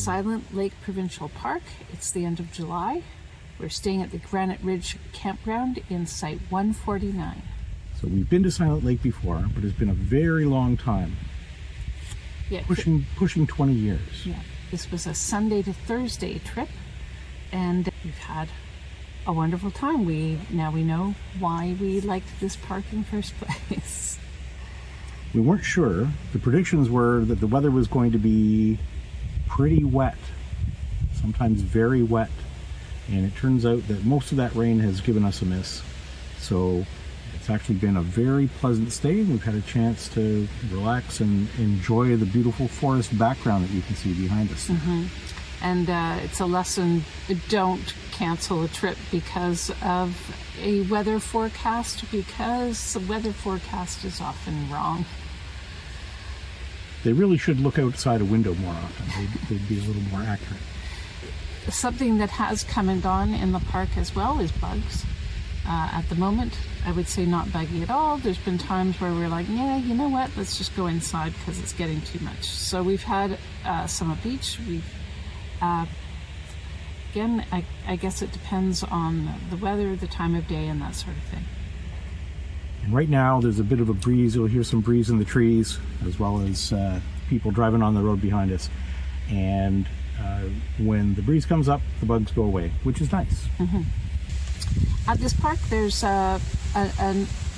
Silent Lake Provincial Park. It's the end of July. We're staying at the Granite Ridge Campground in Site 149. So we've been to Silent Lake before, but it's been a very long time. Yeah, pushing 20 years. Yeah, this was a Sunday to Thursday trip, and we've had a wonderful time. Now we know why we liked this park in the first place. We weren't sure. The predictions were that the weather was going to be pretty wet, sometimes very wet, and it turns out that most of that rain has given us a miss. So it's actually been a very pleasant stay, and we've had a chance to relax and enjoy the beautiful forest background that you can see behind us. Mm-hmm. And it's a lesson: don't cancel a trip because of a weather forecast, because the weather forecast is often wrong. They really should look outside a window more often. They'd be a little more accurate. Something that has come and gone in the park as well is bugs. At the moment, I would say not buggy at all. There's been times where we're like, yeah, you know what, let's just go inside because it's getting too much. So we've had some of each. Again, I guess it depends on the weather, the time of day, and that sort of thing. And right now, there's a bit of a breeze. You'll hear some breeze in the trees, as well as people driving on the road behind us. And when the breeze comes up, the bugs go away, which is nice. Mm-hmm. At this park, there's a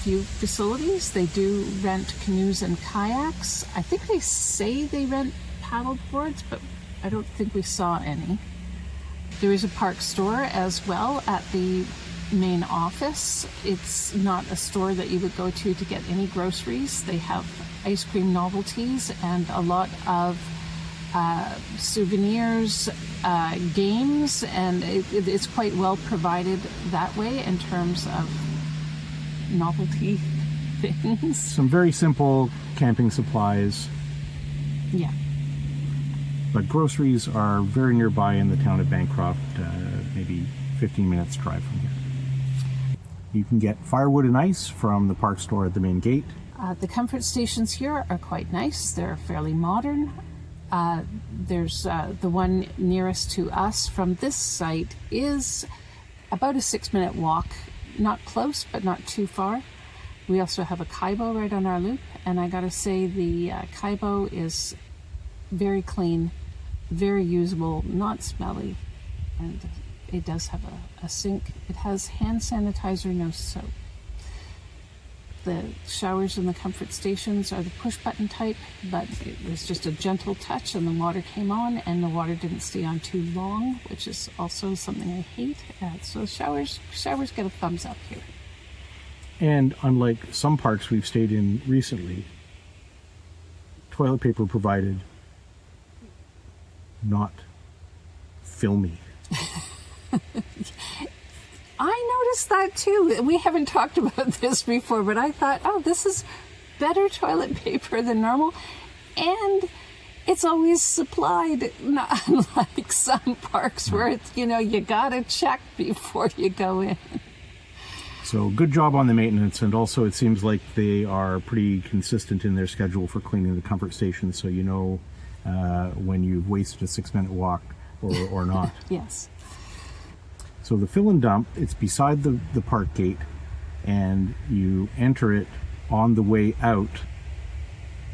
few facilities. They do rent canoes and kayaks. I think they say they rent paddle boards, but I don't think we saw any. There is a park store as well at the main office. It's not a store that you would go to get any groceries. They have ice cream novelties and a lot of souvenirs, games, and it's quite well provided that way in terms of novelty things. Some very simple camping supplies. Yeah. But groceries are very nearby in the town of Bancroft, maybe 15 minutes drive from here. You can get firewood and ice from the park store at the main gate. The comfort stations here are quite nice. They're fairly modern. There's the one nearest to us from this site is about a 6-minute walk. Not close, but not too far. We also have a Kaibo right on our loop, and I gotta say the Kaibo is very clean, very usable, not smelly, and it does have a sink. It has hand sanitizer, no soap. The showers in the comfort stations are the push-button type, but it was just a gentle touch and the water came on, and the water didn't stay on too long, which is also something I hate. So showers get a thumbs up here. And unlike some parks we've stayed in recently, toilet paper provided, not filmy. I noticed that too. We haven't talked about this before, but I thought, oh, this is better toilet paper than normal. And it's always supplied, not unlike some parks where it's, you gotta check before you go in. So good job on the maintenance, and also it seems like they are pretty consistent in their schedule for cleaning the comfort stations, so you know when you've wasted a 6-minute walk or not. Yes. So the fill and dump, it's beside the park gate, and you enter it on the way out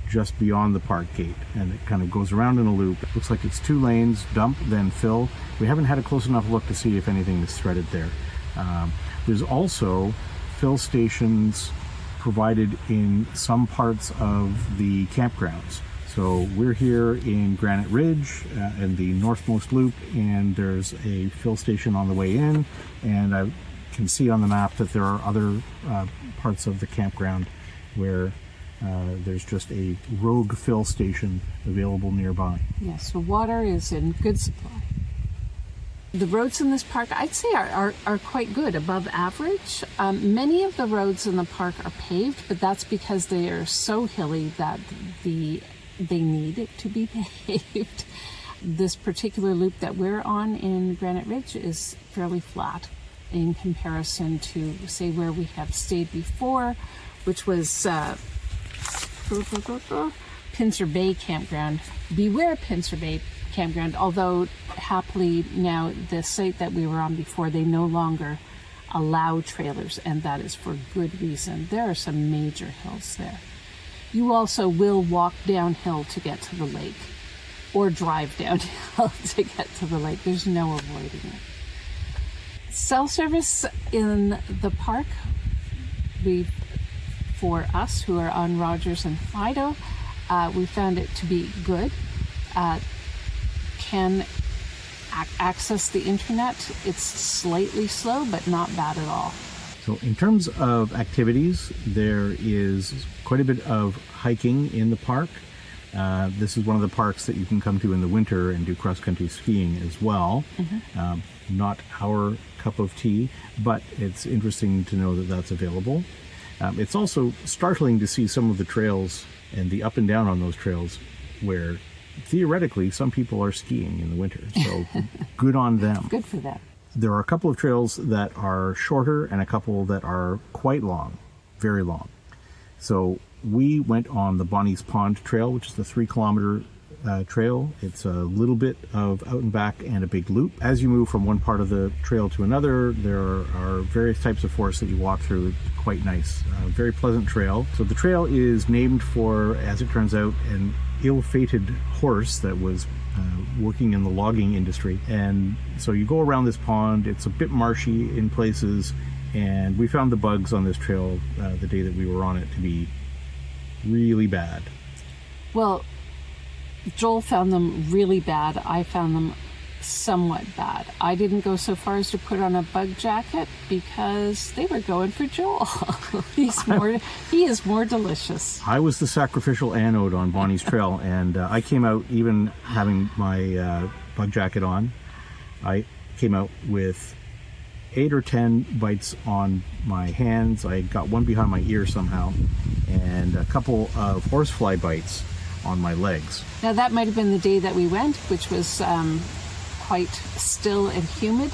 just beyond the park gate, and it kind of goes around in a loop. It looks like it's 2 lanes, dump, then fill. We haven't had a close enough look to see if anything is threaded there. There's also fill stations provided in some parts of the campgrounds. So we're here in Granite Ridge in the northmost loop, and there's a fill station on the way in, and I can see on the map that there are other parts of the campground where there's just a rogue fill station available nearby. Yes, so water is in good supply. The roads in this park, I'd say, are quite good, above average. Many of the roads in the park are paved, but that's because they are so hilly that they need it to be paved. This particular loop that we're on in Granite Ridge is fairly flat in comparison to, say, where we have stayed before, which was Pincer Bay Campground. Beware Pincer Bay campground, although happily now the site that we were on before, they no longer allow trailers, and that is for good reason. There are some major hills there. You also will walk downhill to get to the lake, or drive downhill to get to the lake. There's no avoiding it. Cell service in the park, for us who are on Rogers and Fido, we found it to be good. Can access the internet. It's slightly slow, but not bad at all. So in terms of activities, there is quite a bit of hiking in the park. This is one of the parks that you can come to in the winter and do cross-country skiing as well. Not our cup of tea, but it's interesting to know that that's available. It's also startling to see some of the trails and the up and down on those trails where theoretically some people are skiing in the winter. So good on them. Good for them. There are a couple of trails that are shorter and a couple that are quite long, very long. So we went on the Bonnie's Pond Trail, which is the 3-kilometer trail. It's a little bit of out and back and a big loop. As you move from one part of the trail to another, there are various types of forests that you walk through. It's quite nice. Very pleasant trail. So the trail is named for, as it turns out, an ill-fated horse that was working in the logging industry. And so you go around this pond. It's a bit marshy in places, and we found the bugs on this trail the day that we were on it to be really bad. Well, Joel found them really bad. I found them somewhat bad. I didn't go so far as to put on a bug jacket because they were going for Joel. He is more delicious. I was the sacrificial anode on Bonnie's Trail, and I came out even having my bug jacket on. I came out with 8 or 10 bites on my hands. I got one behind my ear somehow, and a couple of horsefly bites on my legs. Now that might have been the day that we went, which was quite still and humid.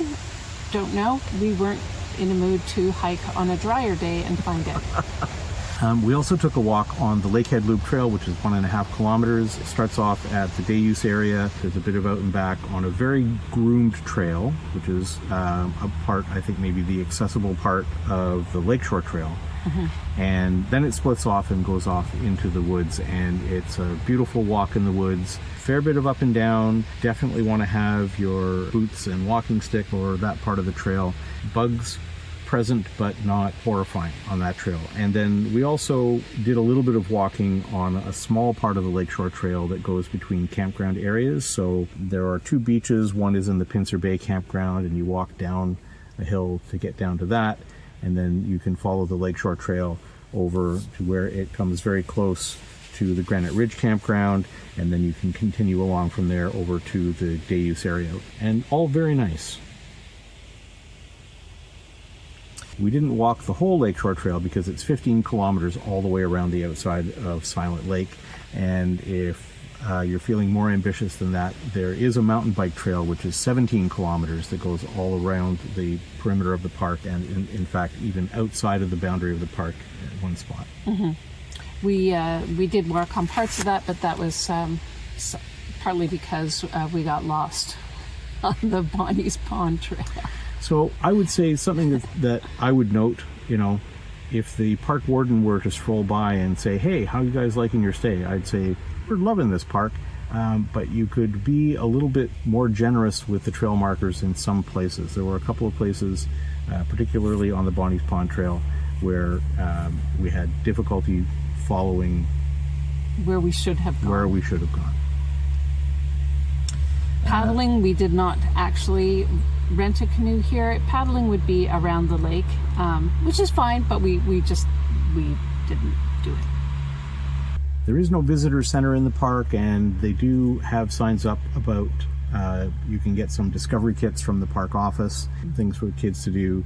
Don't know. We weren't in a mood to hike on a drier day and find it. We also took a walk on the Lakehead Loop Trail, which is 1.5 kilometers. It starts off at the day use area. There's a bit of out and back on a very groomed trail, which is a part, I think maybe the accessible part of the Lakeshore Trail. And then it splits off and goes off into the woods, and it's a beautiful walk in the woods. Fair bit of up and down. Definitely want to have your boots and walking stick or that part of the trail. Bugs present, but not horrifying on that trail. And then we also did a little bit of walking on a small part of the Lakeshore Trail that goes between campground areas. So there are 2 beaches. One is in the Pincer Bay campground, and you walk down a hill to get down to that. And then you can follow the Lakeshore Trail over to where it comes very close to the Granite Ridge campground, and then you can continue along from there over to the day use area, and all very nice. We didn't walk the whole Lakeshore Trail because it's 15 kilometers all the way around the outside of Silent Lake, and if you're feeling more ambitious than that, there is a mountain bike trail which is 17 kilometers that goes all around the perimeter of the park, and in fact even outside of the boundary of the park at one spot. We did work on parts of that, but that was partly because we got lost on the Bonnie's Pond Trail. So I would say something that I would note, if the park warden were to stroll by and say, "Hey, how you guys liking your stay?" I'd say, "We're loving this park," but you could be a little bit more generous with the trail markers in some places. There were a couple of places, particularly on the Bonnie's Pond Trail, where we had difficulty following where we should have gone. Paddling, we did not actually rent a canoe here. Paddling would be around the lake, which is fine, but we didn't do it. There is no visitor center in the park, and they do have signs up about you can get some discovery kits from the park office, things for kids to do,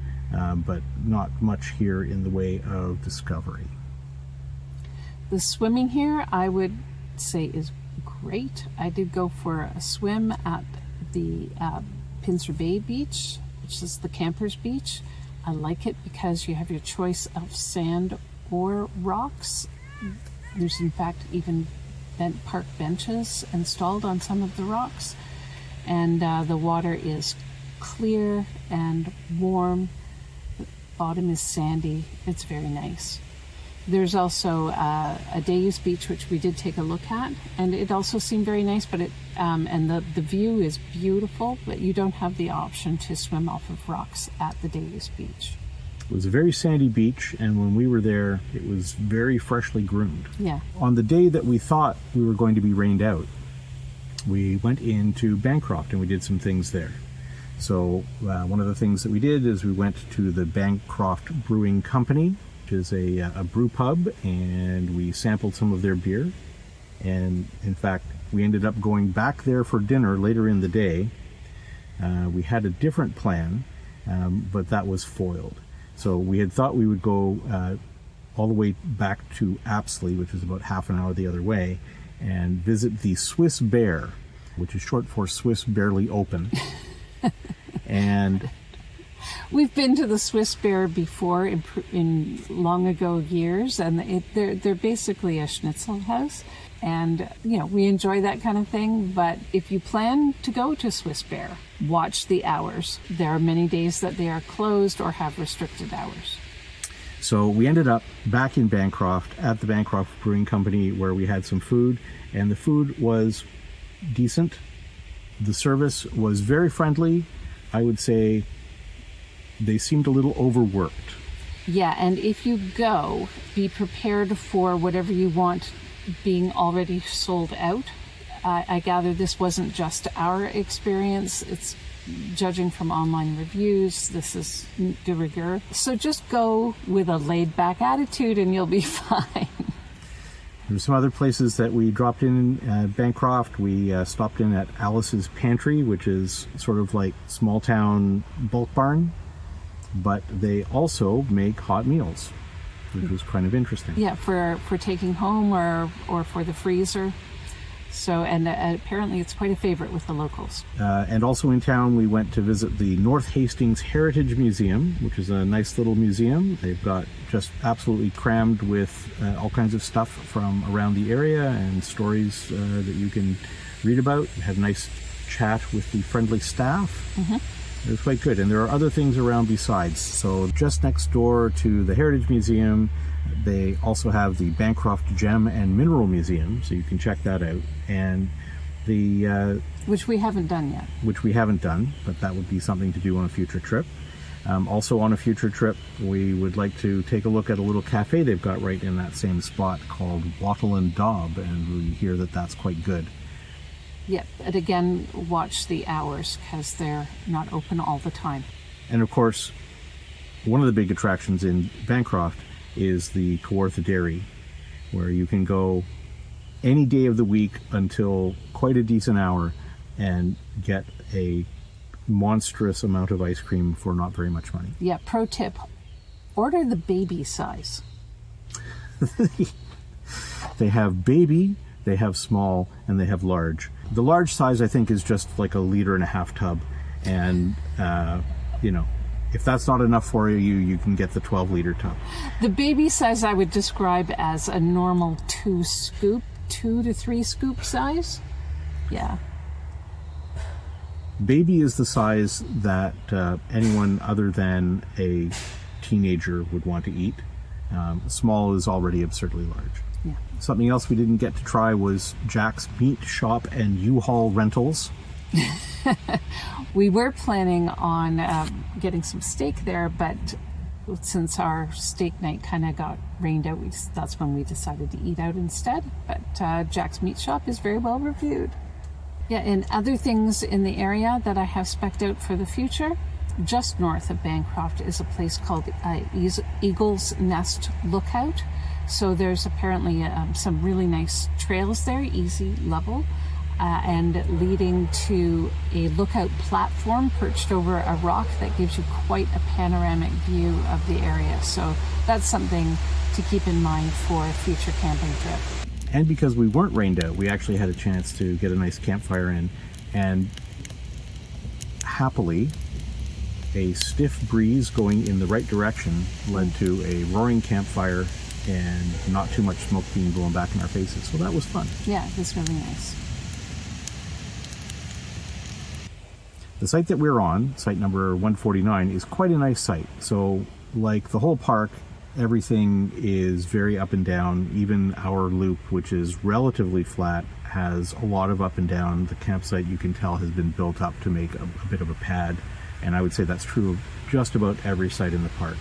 but not much here in the way of discovery. The swimming here, I would say, is great. I did go for a swim at the Pincer Bay Beach, which is the campers beach. I like it because you have your choice of sand or rocks. There's in fact even park benches installed on some of the rocks. and the water is clear and warm. The bottom is sandy. It's very nice. There's also a day-use beach, which we did take a look at, and it also seemed very nice, but and the view is beautiful, but you don't have the option to swim off of rocks at the day-use beach. It was a very sandy beach, and when we were there, it was very freshly groomed. Yeah. On the day that we thought we were going to be rained out, we went into Bancroft and we did some things there. So one of the things that we did is we went to the Bancroft Brewing Company, which is a brew pub, and we sampled some of their beer. And in fact, we ended up going back there for dinner later in the day. We had a different plan, but that was foiled. So we had thought we would go all the way back to Apsley, which is about half an hour the other way, and visit the Swiss Bear, which is short for Swiss Barely Open. And we've been to the Swiss Bear before in long ago years, and they're basically a schnitzel house. And, we enjoy that kind of thing. But if you plan to go to Swiss Bear, watch the hours. There are many days that they are closed or have restricted hours. So we ended up back in Bancroft at the Bancroft Brewing Company, where we had some food, and the food was decent. The service was very friendly. I would say they seemed a little overworked. Yeah, and if you go, be prepared for whatever you want being already sold out. I gather this wasn't just our experience. It's judging from online reviews. This is de rigueur. So just go with a laid-back attitude and you'll be fine. There were some other places that we dropped in Bancroft. We stopped in at Alice's Pantry, which is sort of like small town bulk barn, but they also make hot meals, which was kind of interesting. Yeah, for taking home or for the freezer. So, and apparently it's quite a favorite with the locals. And also in town, we went to visit the North Hastings Heritage Museum, which is a nice little museum. They've got just absolutely crammed with all kinds of stuff from around the area and stories that you can read about. Have a nice chat with the friendly staff. Mm-hmm. It was quite good. And there are other things around besides. So just next door to the Heritage Museum, they also have the Bancroft Gem and Mineral Museum, so you can check that out. And the which we haven't done yet. Which we haven't done, but that would be something to do on a future trip. Also on a future trip, we would like to take a look at a little cafe they've got right in that same spot called Wattle and Daub, and we hear that that's quite good. Yep, and again, watch the hours because they're not open all the time. And of course, one of the big attractions in Bancroft is the Kawartha Dairy, where you can go any day of the week until quite a decent hour and get a monstrous amount of ice cream for not very much money. Yeah, pro tip, order the baby size. They have baby, they have small, and they have large. The large size, I think, is just like a 1.5 liter tub. And, if that's not enough for you, you can get the 12-liter tub. The baby size I would describe as a normal 2 to 3 scoop size. Yeah. Baby is the size that anyone other than a teenager would want to eat. Small is already absurdly large. Yeah. Something else we didn't get to try was Jack's Meat Shop and U-Haul rentals. We were planning on getting some steak there, but since our steak night kind of got rained out, that's when we decided to eat out instead. But Jack's Meat Shop is very well reviewed. Yeah, and other things in the area that I have spec'd out for the future, just north of Bancroft is a place called Eagle's Nest Lookout. So there's apparently some really nice trails there, easy level, and leading to a lookout platform perched over a rock that gives you quite a panoramic view of the area. So that's something to keep in mind for a future camping trip. And because we weren't rained out, we actually had a chance to get a nice campfire in, and happily, a stiff breeze going in the right direction led to a roaring campfire and not too much smoke being blown back in our faces. So that was fun. Yeah, it was really nice. The site that we're on, site number 149, is quite a nice site. So like the whole park, everything is very up and down. Even our loop, which is relatively flat, has a lot of up and down. The campsite, you can tell, has been built up to make a bit of a pad. And I would say that's true of just about every site in the park.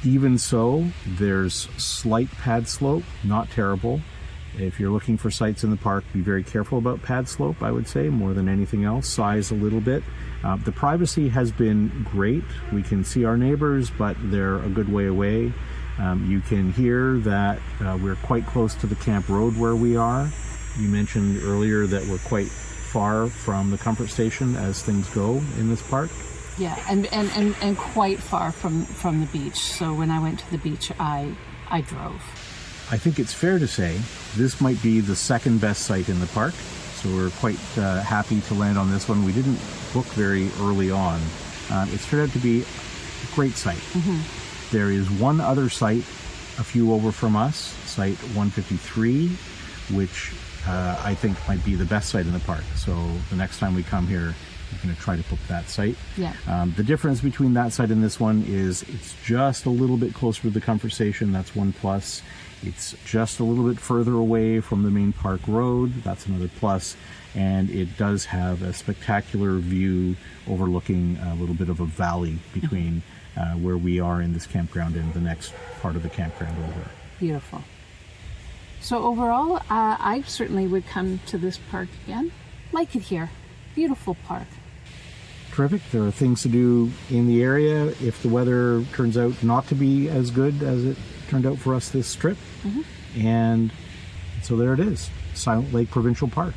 Even so, there's slight pad slope, not terrible. If you're looking for sites in the park, be very careful about pad slope, I would say, more than anything else. Size a little bit. The privacy has been great. We can see our neighbors, but they're a good way away. You can hear that we're quite close to the camp road where we are. You mentioned earlier that we're quite far from the comfort station as things go in this park. Yeah, and quite far from the beach. So when I went to the beach, I drove. I think it's fair to say this might be the second best site in the park. So we're quite happy to land on this one. We didn't book very early on. It's turned out to be a great site. There is one other site a few over from us, site 153, which I think might be the best site in the park. So the next time we come here, we're going to try to book that site. Yeah. The difference between that site and this one is it's just a little bit closer to the comfort station. That's one plus. It's just a little bit further away from the main park road. That's another plus. And it does have a spectacular view overlooking a little bit of a valley between where we are in this campground and the next part of the campground over. Beautiful. So overall, I certainly would come to this park again. Like it here. Beautiful park. Terrific. There are things to do in the area if the weather turns out not to be as good as it turned out for us this trip. And so there it is, Silent Lake Provincial Park.